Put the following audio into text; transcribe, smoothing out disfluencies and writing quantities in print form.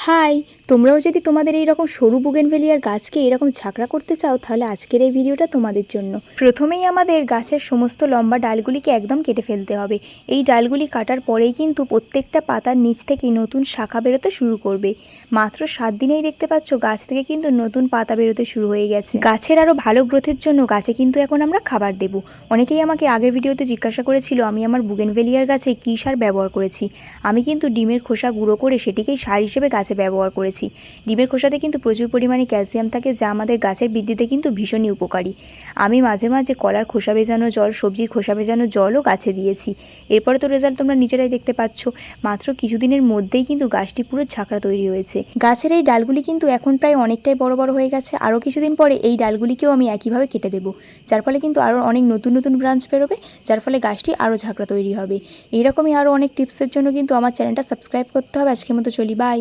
High, তোমরাও যদি তোমাদের এই রকম সরু বুগেনভেলিয়ার গাছকে এরকম ঝাঁকড়া করতে চাও তাহলে আজকের এই ভিডিওটা তোমাদের জন্য। প্রথমেই আমাদের গাছের সমস্ত লম্বা ডালগুলিকে একদম কেটে ফেলতে হবে। এই ডালগুলি কাটার পরেই কিন্তু প্রত্যেকটা পাতার নিচ থেকেই নতুন শাখা বেরোতে শুরু করবে। মাত্র 7 দিনেই দেখতে পাচ্ছ গাছ থেকে কিন্তু নতুন পাতা বেরোতে শুরু হয়ে গেছে। গাছের আরও ভালো গ্রোথের জন্য গাছে কিন্তু এখন আমরা খাবার দেব। অনেকেই আমাকে আগের ভিডিওতে জিজ্ঞাসা করেছিল আমি আমার বুগেনভেলিয়ার গাছে কী সার ব্যবহার করেছি। আমি কিন্তু ডিমের খোসা গুঁড়ো করে সেটিকেই সার হিসেবে গাছে ব্যবহার করেছি। ডিমের খোসাতে কিন্তু প্রচুর পরিমাণে ক্যালসিয়াম থাকে, যা আমাদের গাছের বৃদ্ধিতে কিন্তু ভীষণই উপকারী। আমি মাঝে মাঝে কলার খোসা ভেজানো জল, সবজির খোসা ভেজানো জলও গাছে দিয়েছি। এরপরে তো রেজাল্ট তোমরা নিজেরাই দেখতে পাচ্ছ। মাত্র কিছুদিনের মধ্যেই কিন্তু গাছটি পুরো ঝাঁকড়া তৈরি হয়েছে। গাছের এই ডালগুলি কিন্তু এখন প্রায় অনেকটাই বড় বড় হয়ে গেছে। আরও কিছুদিন পরে এই ডালগুলিকেও আমি একইভাবে কেটে দেবো, যার ফলে কিন্তু আরও অনেক নতুন নতুন ব্রাঞ্চ বেরোবে, যার ফলে গাছটি আরও ঝাঁকড়া তৈরি হবে। এইরকমই আরও অনেক টিপসের জন্য কিন্তু আমার চ্যানেলটা সাবস্ক্রাইব করতে হবে। আজকের মতো চলি, বাই।